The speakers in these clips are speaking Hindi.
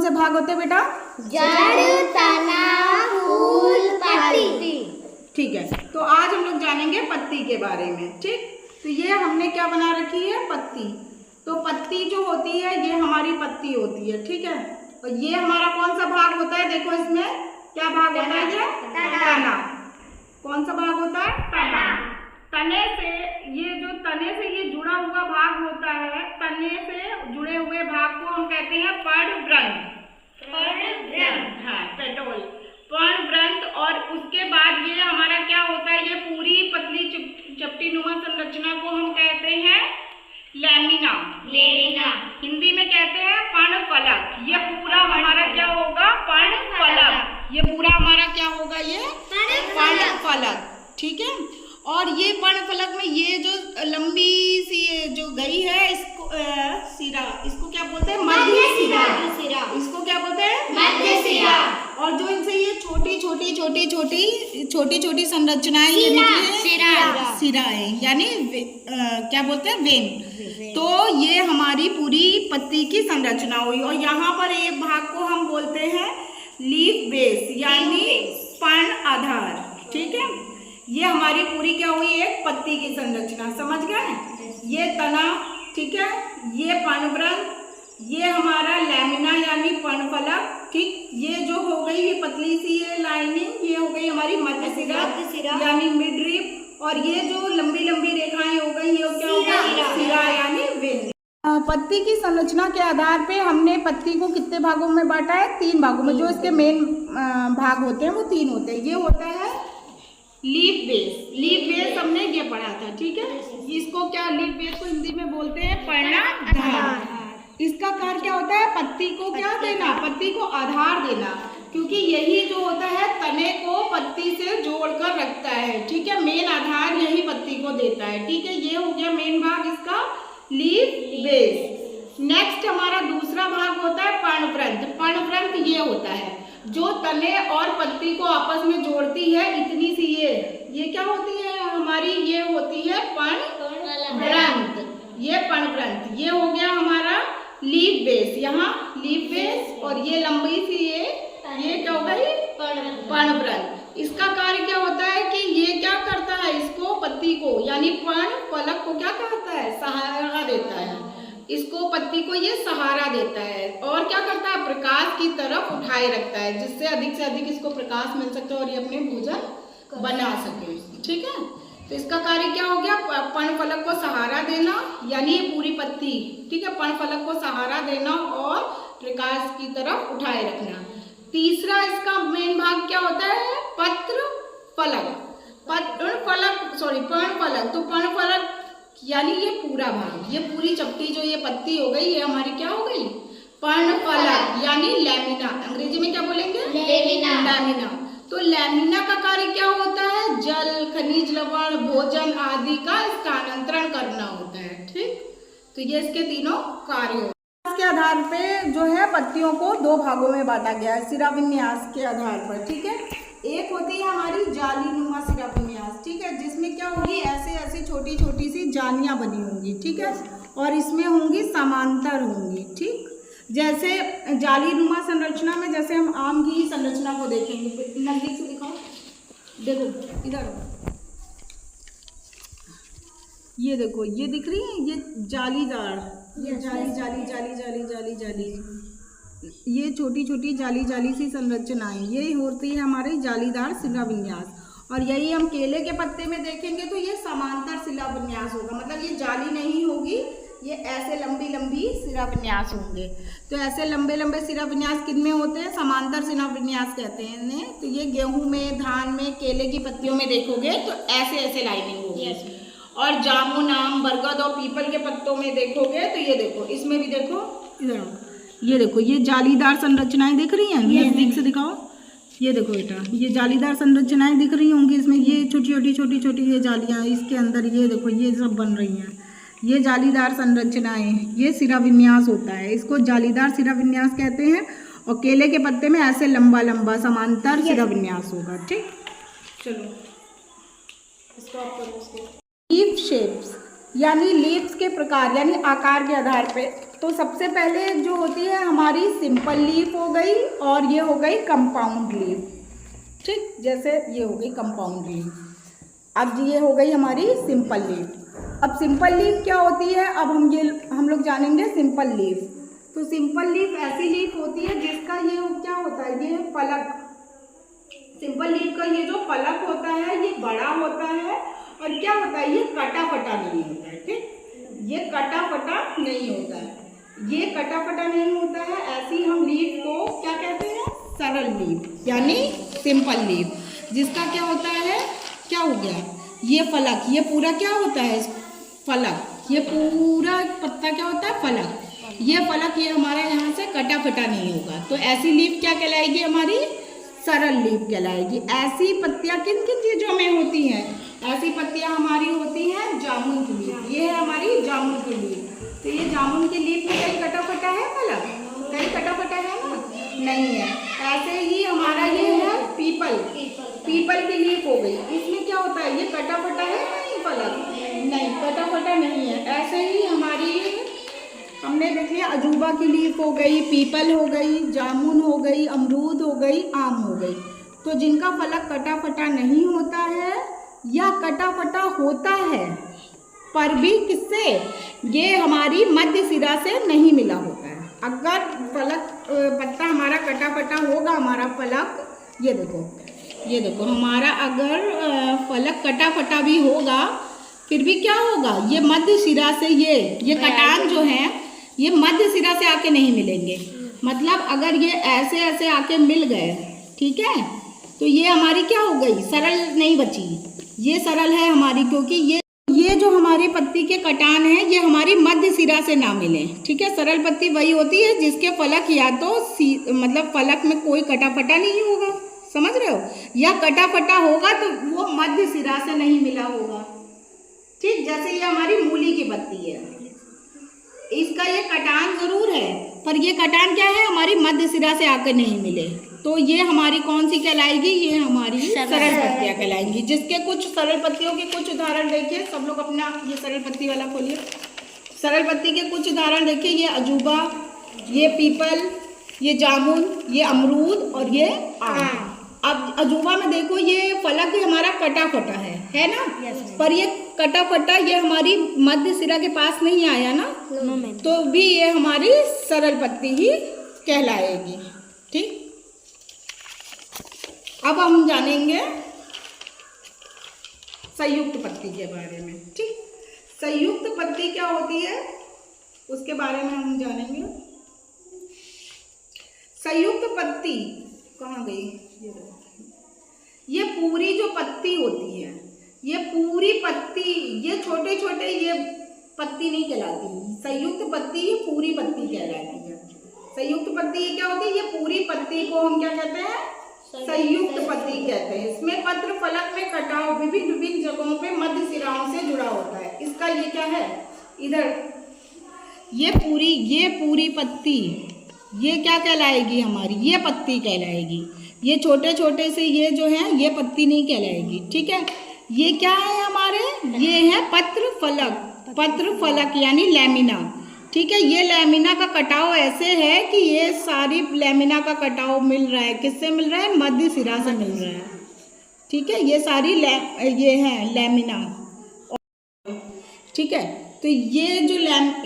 से भाग होते हैं बेटा? जड़, तना, फूल, पत्ती। ठीक है, तो आज हम लोग जानेंगे पत्ती के बारे में। ठीक, तो ये हमने क्या बना रखी है? पत्ती। तो पत्ती जो होती है ये हमारी पत्ती होती है। ठीक है, और ये हमारा कौन सा भाग होता है? देखो इसमें क्या भाग होता है? ये तना। कौन सा भाग होता है? तना। तने से ये जुड़ा हुआ भाग होता है। तने से जुड़े हुए भाग को हम कहते हैं पर्णवृंत। हाँ, पेटोल, पर्णवृंत। और उसके बाद ये हमारा क्या होता है? ये पूरी पतली चपटी नुमा संरचना को हम कहते हैं लैमिना। हिंदी में कहते हैं पर्णफलक। ये पूरा हमारा क्या होगा? पर्णफलक। ये पूरा हमारा क्या होगा? ये पर्णफलक। ठीक है, और ये पर्णफलक में ये जो लंबी सी जो गई है इसको सिरा, इसको क्या बोलते हैं? मध्य सिरा। इसको क्या बोलते हैं? मध्य सिरा। और जो इनसे ये छोटी संरचनाएं ये निकली है, सिरा है, यानी क्या बोलते हैं? वेन। तो ये हमारी पूरी पत्ती की संरचना हुई। और यहाँ पर एक भाग को हम बोलते हैं लीफ बेस, यानी पर्ण आधार। ठीक है, ये हमारी पूरी क्या हुई? एक पत्ती की संरचना। समझ गए? ये तना, ठीक है, ये पर्णवृंत, ये हमारा लैमिना यानी पर्णफलक। ठीक, ये जो हो गई ये पतली सी ये लाइनिंग, ये हो गई हमारी मध्य सिरा यानी मिडरिप। और ये जो लंबी लंबी रेखाएं हो गई ये क्या हो गया? सिरा यानी वेन। पत्ती की संरचना के आधार पे हमने पत्ती को कितने भागों में बांटा है? 3 भागों में। जो इसके मेन भाग होते हैं वो 3 होते हैं। ये होता है लीफ बेस हमने ये पढ़ा था। ठीक है, इसको क्या, लीफ बेस को हिंदी में बोलते हैं पर्णाधार। इसका कार्य क्या होता है? पत्ती को क्या देना? पत्ती को आधार देना, क्योंकि यही जो होता है तने को पत्ती से जोड़कर रखता है। ठीक है, मेन आधार यही पत्ती को देता है। ठीक है, ये हो गया मेन भाग इसका लीफ बेस। नेक्स्ट हमारा दूसरा भाग होता है पर्णवृंत। पर्णवृंत ये होता है जो तने और पत्ती को आपस में जोड़ती है। इतनी सी ये क्या होती है हमारी? ये होती है पर्णवृंत। ये पर्णवृंत, ये हो गया हमारा लीफ बेस। यहाँ लीफ बेस और ये लंबी सी ये क्या हो गई? पर्णवृंत। इसका कार्य क्या होता है कि ये क्या करता है? इसको पत्ती को यानी पर्णफलक को क्या करता है? सहारा देता है। इसको पत्ती को ये सहारा देता है और क्या करता है? प्रकाश की तरफ उठाए रखता है, जिससे अधिक से अधिक इसको प्रकाश मिल सके और ये अपने भोजन बना सके। ठीक है, तो इसका कार्य क्या हो गया? पर्णफलक को सहारा देना, यानी ये पूरी पत्ती। ठीक है, पर्णफलक को सहारा देना और प्रकाश की तरफ उठाए रखना। तीसरा इसका मेन भाग क्या होता है? पर्णफलक। तो पर्णफलक यानी ये पूरा भाग, ये पूरी चपटी जो ये पत्ती हो गई ये हमारी क्या हो गई? पर्णफलक यानी लैमिना। अंग्रेजी में क्या बोलेंगे? लैमिना। तो लैमिना का कार्य क्या होता है? जल, खनिज लवण, भोजन आदि का स्थानांतरण करना होता है। ठीक, तो ये इसके तीनों कार्य होते हैं। इसके आधार पे जो है पत्तियों को 2 भागों में बांटा गया है सिरा विन्यास के आधार पर। ठीक है, एक होती है हमारी जालीनुमा सिरा विन्यास। ठीक है, जिसमें क्या होगी? ऐसे ऐसे छोटी छोटी सी जालियां बनी होंगी। ठीक है, और इसमें होंगी समांतर होंगी। ठीक, जैसे जालीनुमा संरचना में जैसे हम आम की संरचना को देखेंगे, नजदीक से दिखाओ, देखो इधर, ये देखो, ये दिख रही है, ये जालीदार, ये जाली, ये छोटी छोटी जाली सी संरचनाएं, ये होती है हमारी जालीदार शिला विन्यास। और यही हम केले के पत्ते में देखेंगे तो ये समांतर शिला विन्यास होगा, मतलब ये जाली नहीं होगी, ये ऐसे लंबी लंबी शिला विन्यास होंगे। तो ऐसे लंबे लंबे शिला विन्यास किनमें होते हैं? समांतर शिला विन्यास कहते हैं इन्हें। तो ये गेहूं में, धान में, केले की पत्तियों में देखोगे तो ऐसे ऐसे लाइनिंग होगी। और जामुन, आम, बरगद और पीपल के पत्तों में देखोगे तो ये देखो, इसमें भी देखो, इधर ये देखो, ये जालीदार संरचनाएं दिख रही हैं, नजदीक से दिखाओ, ये देखो बेटा, ये जालीदार संरचनाएं दिख रही होंगी। इसमें ये छोटी छोटी ये जालियां, इसके अंदर ये देखो ये सब बन रही हैं, ये जालीदार संरचनाएं, ये शिरा विन्यास होता है, इसको जालीदार शिरा विन्यास कहते हैं। और केले के पत्ते में ऐसे लंबा लंबा समांतर शिरा विन्यास होगा। ठीक, चलो इसको आप करो। लीफ शेप्स यानी लीव्स के प्रकार यानी आकार के आधार पे तो सबसे पहले जो होती है हमारी सिंपल लीफ हो गई और ये हो गई कंपाउंड लीफ। ठीक, जैसे ये हो गई कंपाउंड लीफ। अब ये हो गई हमारी सिंपल लीफ। अब सिंपल लीफ क्या होती है, अब हम लोग जानेंगे सिंपल लीफ। तो सिंपल लीफ ऐसी लीफ होती है जिसका ये क्या होता है, ये फलक, सिंपल लीफ का ये जो फलक होता है ये बड़ा होता है और क्या होता है, ये कटा फटा नहीं होता है। ठीक, ये कटा फटा नहीं होता है, ये कटा फटा नहीं होता है। ऐसी हम लीफ को क्या कहते हैं, सरल लीफ यानी सिंपल लीफ, जिसका क्या होता है, क्या हो गया, ये फलक, ये पूरा क्या होता है फलक, ये पूरा पत्ता क्या होता है फलक, ये फलक ये हमारा यहाँ से कटा फटा नहीं होगा। तो ऐसी लीफ क्या कहलाएगी, हमारी सरल लीफ कहलाएगी। ऐसी पत्तियाँ किन किन चीज़ों में होती हैं, ऐसी पत्तियाँ हमारी होती हैं जामुन की लीफ। ये है हमारी जामुन की लीफ। तो ये जामुन की लीफ में कहीं कटा फटा है फलक, कहीं कटा फटा है ना, नहीं है। ऐसे ही हमारा ये है पीपल, पीपल की लीफ हो गई, इसमें क्या होता है, ये कटा फटा है नहीं फलक, नहीं कटा फटा नहीं है। ऐसे ही हमारी हमने देख लिया अजूबा की लीफ हो गई, पीपल हो गई, जामुन हो गई, अमरूद हो गई, आम हो गई। तो जिनका फलक कटा फटा नहीं होता है या कटा फटा होता है पर भी किससे, ये हमारी मध्य सिरा से नहीं मिला होता है। अगर फलक पत्ता हमारा कटा फटा होगा, हमारा फलक ये देखो हमारा अगर फलक कटा फटा भी होगा फिर भी क्या होगा, ये मध्य सिरा से ये कटान जो है ये मध्य सिरा से आके नहीं मिलेंगे। मतलब अगर ये ऐसे ऐसे आके मिल गए, ठीक है, तो ये हमारी क्या हो गई, सरल नहीं बची, ये सरल है हमारी, क्योंकि ये जो हमारे पत्ती के कटान है ये हमारी मध्य सिरा से ना मिले। ठीक है, सरल पत्ती वही होती है जिसके फलक या तो मतलब फलक में कोई कटा फटा नहीं होगा, समझ रहे हो, या कटा फटा होगा तो वो मध्य सिरा से नहीं मिला होगा। ठीक, जैसे ये हमारी मूली की पत्ती है, इसका ये कटान जरूर है पर ये कटान क्या है, हमारी मध्य सिरा से आकर नहीं मिले, तो ये हमारी कौन सी कहलाएगी, ये हमारी सरल पत्तियां कहलाएंगी। जिसके कुछ सरल पत्तियों के कुछ उदाहरण देखिए, सब लोग अपना ये सरल पत्ती वाला खोलिए। सरल पत्ती के कुछ उदाहरण देखिए, ये अजूबा, ये पीपल, ये जामुन, ये अमरूद और ये आम। अब अजूबा में देखो ये फलक ही हमारा कटा फटा है ना, पर ये कटा फटा ये हमारी मध्य सिरा के पास नहीं आया ना, तो भी ये हमारी सरल पत्ती ही कहलाएगी। ठीक, अब हम जानेंगे संयुक्त पत्ती के बारे में। ठीक, संयुक्त पत्ती क्या होती है उसके बारे में हम जानेंगे। संयुक्त पत्ती कहाँ गई, ये पूरी जो पत्ती होती है, ये पूरी पत्ती, ये छोटे छोटे ये पत्ती नहीं कहलाती, संयुक्त पत्ती ये पूरी पत्ती कहलाती है। संयुक्त पत्ती ये क्या होती है, ये पूरी पत्ती को हम क्या कहते हैं, संयुक्त पत्ती कहते हैं। इसमें पत्र फलक में कटाव विभिन्न विभिन्न जगहों पे मध्य सिराओं से जुड़ा होता है। इसका ये क्या है, इधर ये पूरी पत्ती ये क्या कहलाएगी, हमारी ये पत्ती कहलाएगी। ये छोटे छोटे से ये जो है ये पत्ती नहीं कहलाएगी। ठीक है, ये क्या है हमारे, ये है पत्र फलक, पत्र फलक यानी लैमिना। ठीक है, ये लैमिना का कटाव ऐसे है कि ये सारी लैमिना का कटाव मिल रहा है, किससे मिल रहा है, मध्य सिरा से मिल रहा है। ठीक है, ये सारी ये है लैमिना। ठीक है, तो ये जो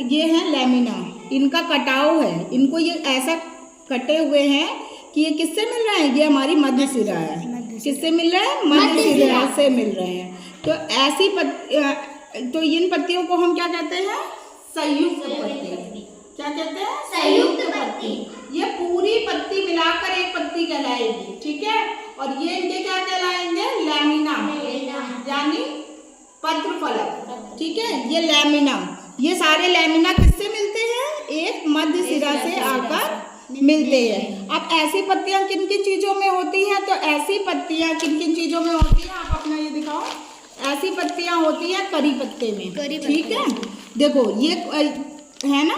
ये है लैमिना, इनका कटाव है, इनको ये ऐसा कटे हुए हैं कि ये किससे मिल रहा है, ये हमारी मध्य सिरा है। किससे मिल रहा है, मध्य सिरा से मिल रहे हैं। तो ऐसी तो इन पत्तियों को हम क्या कहते हैं, संयुक्त पत्ती। क्या कहते हैं, संयुक्त पत्ती। ये पूरी पत्ती मिलाकर एक पत्ती कहलाएगी। ठीक है, और ये इनके क्या कहलाएंगे, लैमिना यानी पत्र फलक। ठीक है, ये लैमिना, ये सारे लैमिना किससे मिलते हैं, एक मध्य सिरा से आकर मिलते हैं। अब ऐसी पत्तियां किन किन चीजों में होती हैं, तो ऐसी पत्तियां किन किन चीजों में होती हैं, आप अपना ये दिखाओ। ऐसी पत्तियां होती हैं करी पत्ते में। ठीक है, देखो ये है ना,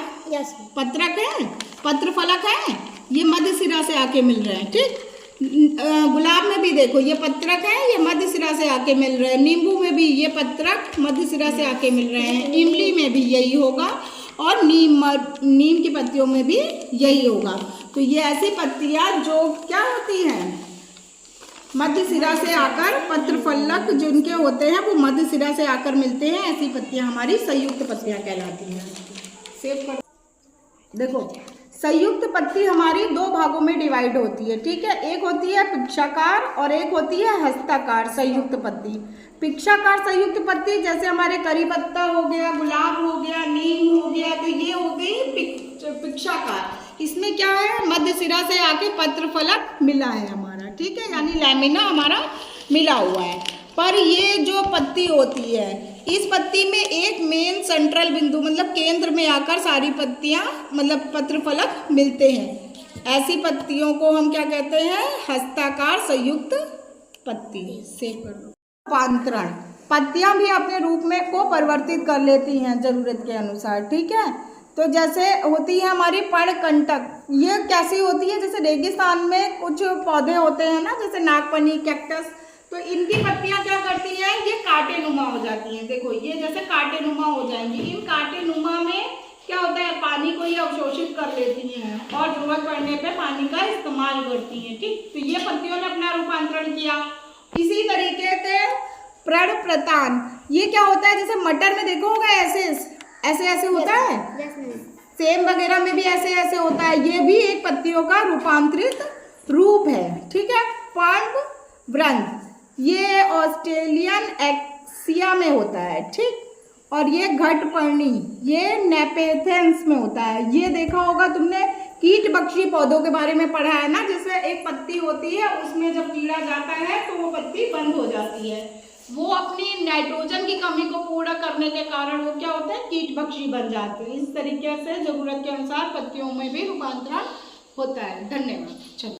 पत्रक है, पत्र फलक है, ये मध्य सिरा से आके मिल रहे हैं। ठीक, गुलाब में भी देखो ये पत्रक है, ये मध्य सिरा से आके मिल रहे हैं। नींबू में भी ये पत्रक मध्य सिरा से आके मिल रहे हैं। इमली में भी यही होगा और नीम की पत्तियों में भी यही होगा। तो ये ऐसी पत्तियां जो क्या होती हैं, मध्य सिरा से आकर पत्र फलक जिनके होते हैं वो मध्य सिरा से आकर मिलते हैं, ऐसी पत्तियां हमारी संयुक्त पत्तियां कहलाती हैं। सेव कर देखो, संयुक्त पत्ती हमारी दो भागों में डिवाइड होती है, ठीक है। एक होती है पिक्षाकार और एक होती है हस्ताकार संयुक्त पत्ती। पिक्षाकार संयुक्त पत्ती जैसे हमारे करी पत्ता हो गया, गुलाब हो गया, नीम हो गया, तो ये हो गई पिक्षाकार। इसमें क्या है, मध्य सिरा से आके पत्र फलक मिला है हमारा, ठीक है, यानी लैमिना हमारा मिला हुआ है। पर ये जो पत्ती होती है, इस पत्ती में एक मेन सेंट्रल बिंदु मतलब केंद्र में आकर सारी पत्तियां मतलब पत्र फलक मिलते हैं। ऐसी पत्तियों को हम क्या कहते हैं, हस्ताकार संयुक्त पत्ती। सेव कर दो। रूपांतरण, पत्तियां भी अपने रूप में को परिवर्तित कर लेती हैं जरूरत के अनुसार, ठीक है। तो जैसे होती है हमारी पर्णकंटक, ये कैसी होती है, जैसे रेगिस्तान में कुछ पौधे होते हैं ना, जैसे नागफनी, कैक्टस, तो इनकी पत्तियां क्या करती हैं, ये कांटेनुमा हो जाती हैं। देखो ये जैसे कांटेनुमा हो जाएंगी। इन कांटेनुमा में क्या होता है, पानी को ये अवशोषित कर लेती हैं और जरूरत पड़ने पे पानी का इस्तेमाल करती हैं, ठीक। तो ये पत्तियों ने अपना रूपांतरण किया। इसी तरीके से पर्णप्रतान, ये क्या होता है, जैसे मटर में देखो होगा ऐसे होता है, सेम वगैरह में भी ऐसे होता है। ये भी एक पत्तियों का रूपांतरित रूप है, ठीक है। पर्णवृंत, ये ऑस्ट्रेलियन एक्सिया में होता है, ठीक। और ये घटपर्णी, ये नेपेथेंस में होता है। ये देखा होगा तुमने, कीटभक्षी पौधों के बारे में पढ़ा है ना, जैसे एक पत्ती होती है उसमें जब कीड़ा जाता है तो वो पत्ती बंद हो जाती है। वो अपनी नाइट्रोजन की कमी को पूरा करने के कारण वो क्या होते हैं, कीटभक्षी बन जाते हैं। इस तरीके से जरूरत के अनुसार पत्तियों में भी रूपांतरण होता है। धन्यवाद। चलो।